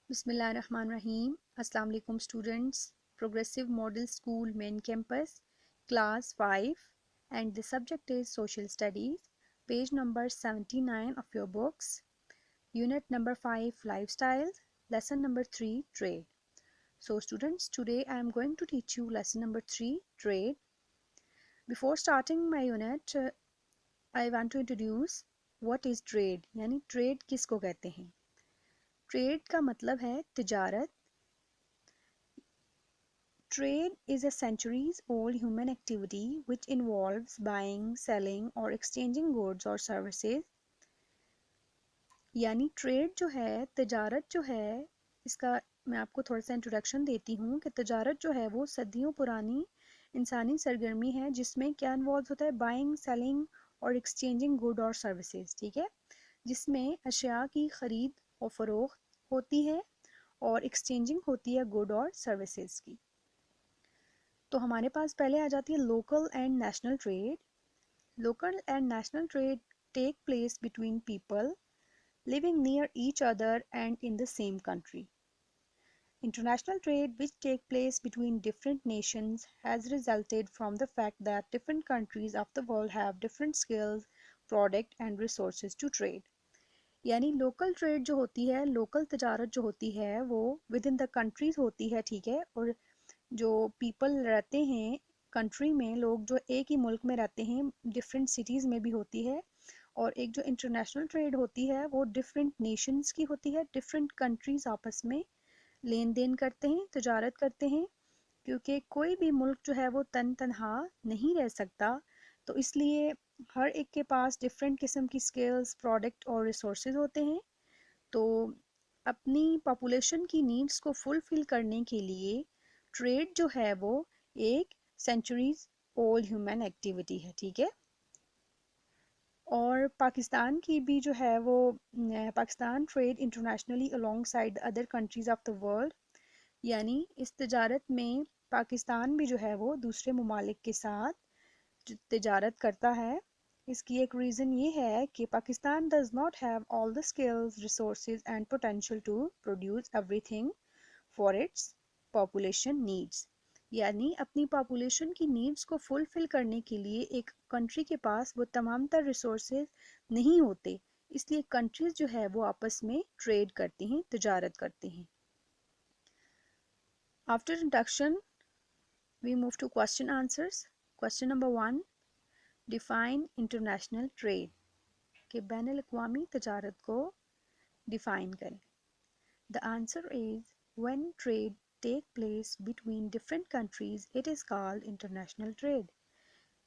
बिस्मिल्लाहिर्रहमानिर्रहीम। अस्सलाम वालेकुम students. Progressive model school main campus, class 5, and the subject is social studies, page number 79 of your books, unit number 5 lifestyle, lesson number 3 trade. So students, today I am going to teach you lesson number 3 trade. Before starting my unit, I want to introduce what is trade, यानी trade किसको कहते हैं। Trade का मतलब है तिजारत। Trade is a centuries-old human activity which involves buying, selling or exchanging goods or services. यानी trade जो है, तिजारत जो है, इसका मैं आपको थोड़ा सा इंट्रोडक्शन देती हूँ कि तिजारत जो है वो सदियों पुरानी इंसानी सरगर्मी है जिसमें क्या इन्वॉल्व होता है, बाइंग, सेलिंग और एक्सचेंजिंग गुड और सर्विसेज, ठीक है, जिसमें अशिया की खरीद और फरोख्त होती है और एक्सचेंजिंग होती है गुड और सर्विसेज की। तो हमारे पास पहले आ जाती है local and national trade. Local and national trade take place between people living near each other and in the same country. International trade, which take place between different nations, has resulted from the fact that different countries of the world have different skills, product and resources to trade. यानी local trade जो होती है, local तजारत जो होती है वो with in the countries होती है, ठीक है, और जो पीपल रहते हैं कंट्री में, लोग जो एक ही मुल्क में रहते हैं, डिफरेंट सिटीज़ में भी होती है। और एक जो इंटरनेशनल ट्रेड होती है वो डिफरेंट नेशंस की होती है, डिफरेंट कंट्रीज आपस में लेन देन करते हैं, तजारत करते हैं, क्योंकि कोई भी मुल्क जो है वो तन तनहा नहीं रह सकता, तो इसलिए हर एक के पास डिफरेंट किस्म की स्किल्स, प्रोडक्ट और रिसोर्सेज होते हैं। तो अपनी पॉपुलेशन की नीड्स को फुलफिल करने के लिए ट्रेड जो है वो एक सेंचुरीज ओल्ड ह्यूमन एक्टिविटी है, ठीक है। और पाकिस्तान की भी जो है वो Pakistan trade internationally along side other countries of the world, यानी इस तजारत में पाकिस्तान भी जो है वो दूसरे ममालिक के साथ तजारत करता है। इसकी एक रीज़न ये है कि Pakistan does not have all the skills, resources and potential to produce everything for its population needs. यानी अपनी पॉपुलेशन की नीड्स को फुलफिल करने के लिए एक कंट्री के पास वो तमाम तर रिसोर्सेज नहीं होते, इसलिए कंट्रीज जो है वो आपस में ट्रेड करती हैं, तजारत करती हैं। After introduction we move to question answers. Question number 1, define international trade, कि बैनुल अक़वामी तजारत को डिफाइन करें। The answer is when trade take place between different countries it is called international trade।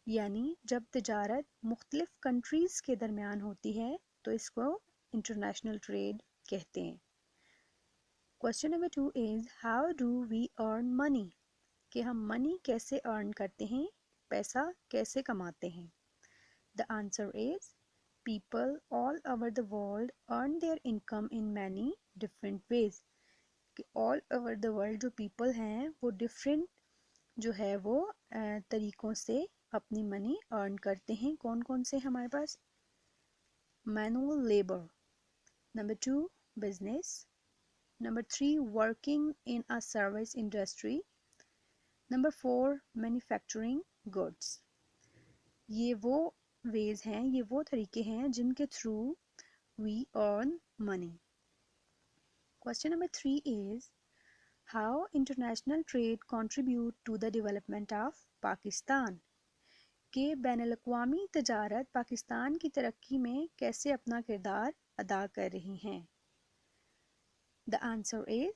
यानी जब तिजारत मुख्तलिफ कंट्रीज के दरमियान होती है तो इसको इंटरनेशनल ट्रेड कहते हैं। Question number 2 is how do we earn money, कि हम मनी कैसे अर्न करते हैं, पैसा कैसे कमाते हैं। The answer is people all over the world earn there income in many different ways, कि ऑल ओवर द वर्ल्ड जो पीपल हैं वो डिफरेंट जो है वो तरीक़ों से अपनी मनी अर्न करते हैं। कौन कौन से हमारे पास? Manual labour, number 2 business, number 3 working in a service industry, number 4 manufacturing goods. ये वो वेज हैं, ये वो तरीके हैं जिनके through we earn money. Question number 3 is How international trade contribute to the development of Pakistan, के बैनुल-अक़वामी तजारत पाकिस्तान की तरक्की में कैसे अपना किरदार अदा कर रही हैं। The answer is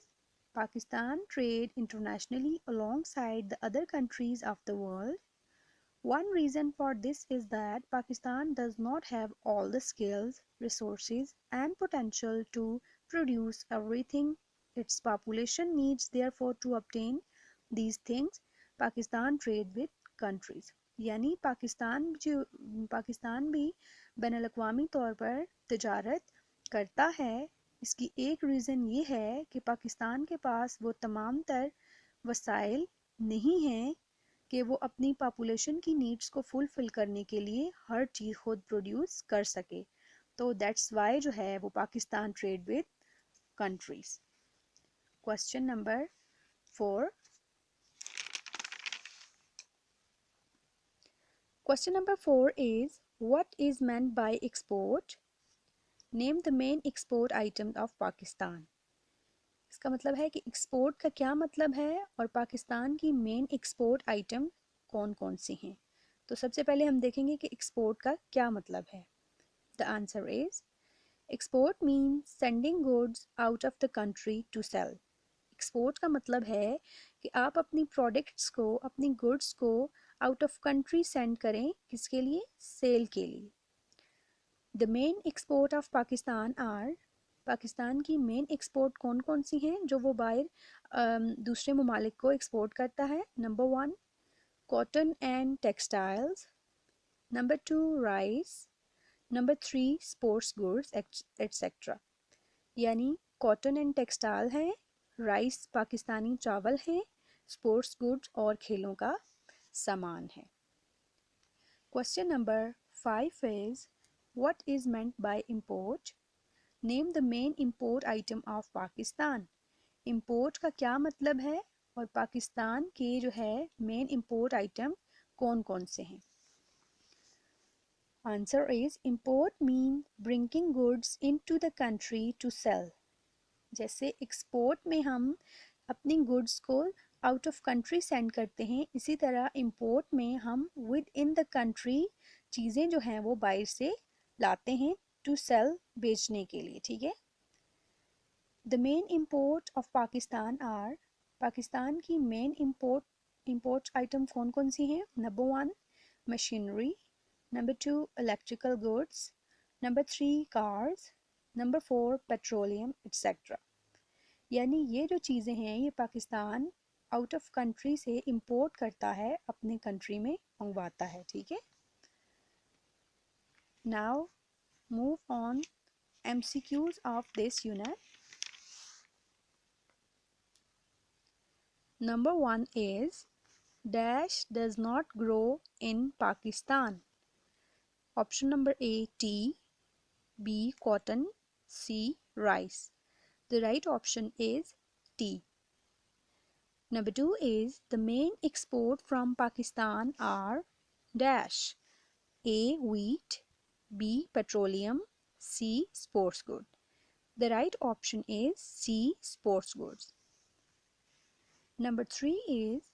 Pakistan trade internationally alongside the other countries of the world. One reason for this is that Pakistan does not have all the skills, resources and potential to produce everything its population needs, therefore to obtain these things Pakistan trade with countries। यानी पाकिस्तान भी बैनुल-अक़वामी तौर पर तिजारत करता है। इसकी एक reason ये है कि पाकिस्तान के पास वो तमाम तर वसाइल नहीं हैं कि वो अपनी पॉपुलेशन की नीड्स को फुलफिल करने के लिए हर चीज़ खुद प्रोड्यूस कर सके। तो दैट्स वाई जो है वो Pakistan trade with countries. Question number 4. Question number 4 is, what is meant by export? Name the main export item of Pakistan. इसका मतलब है कि एक्सपोर्ट का क्या मतलब है और पाकिस्तान की मेन एक्सपोर्ट आइटम कौन कौन से हैं। तो सबसे पहले हम देखेंगे कि एक्सपोर्ट का क्या मतलब है। The answer is, export means sending goods out of the country to sell. Export का मतलब है कि आप अपनी प्रोडक्ट्स को, अपनी गुड्स को आउट ऑफ कंट्री सेंड करें, किसके लिए? सेल के लिए। The main export of Pakistan are, Pakistan की मेन एक्सपोर्ट कौन कौन सी हैं जो वो बाहर दूसरे ममालिक को एक्सपोर्ट करता है? Number 1, cotton and textiles. Number 2, rice. Number 3, sports goods etcetera. यानी कॉटन एंड टेक्सटाइल है, राइस पाकिस्तानी चावल है, स्पोर्ट्स गुड्स और खेलों का सामान है। Question number 5 is, what is meant by import? Name the main import item of Pakistan. Import का क्या मतलब है और पाकिस्तान के जो है मेन इंपोर्ट आइटम कौन कौन से हैं? Answer is, import mean bringing goods into the country to sell. जैसे एक्सपोर्ट में हम अपनी गुड्स को आउट ऑफ कंट्री सेंड करते हैं, इसी तरह इंपोर्ट में हम विद इन द कंट्री चीज़ें जो हैं वो बाहर से लाते हैं टू सेल, बेचने के लिए। ठीक है। The main import of Pakistan are, Pakistan की मेन इंपोर्ट आइटम कौन कौन सी हैं? Number 1, machinery. Number 2, electrical goods. Number 3, cars. Number 4, petroleum etcetera. यानी ये जो चीज़ें हैं ये पाकिस्तान आउट ऑफ कंट्री से इंपोर्ट करता है, अपने कंट्री में मंगवाता है। ठीक है। Now move on MCQs of this unit. Number 1 is, dash does not grow in Pakistan. Option number A, tea. B, cotton. C, rice. The right option is tea. Number 2 is, the main export from Pakistan are dash. A, wheat. B, petroleum. C, sports goods. The right option is C, sports goods. Number 3 is,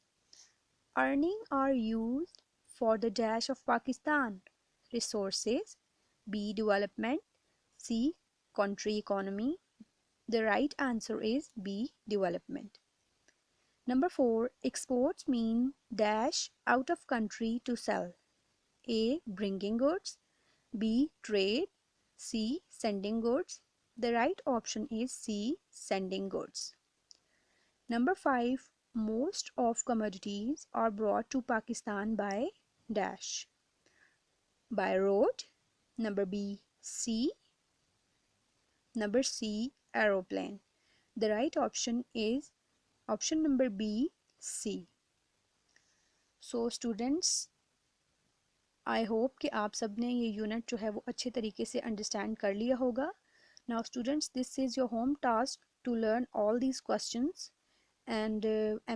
earning are used for the dash of Pakistan. Resources. B, development. C, country economy. The right answer is B, development. Number 4, exports mean dash out of country to sell. A, bringing goods. B, trade. C, sending goods. The right option is C, sending goods. Number 5, most of commodities are brought to Pakistan by dash. By road. Number B, sea. Number C, aeroplane. The right option is option number B, C. So students, I hope कि आप सब ने ये unit जो है वो अच्छे तरीके से अंडरस्टैंड कर लिया होगा. Now students, this is your home task to learn all these questions and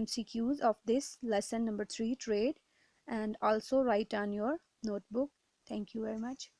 MCQs of this lesson number 3, trade, and also write on your notebook. Thank you very much.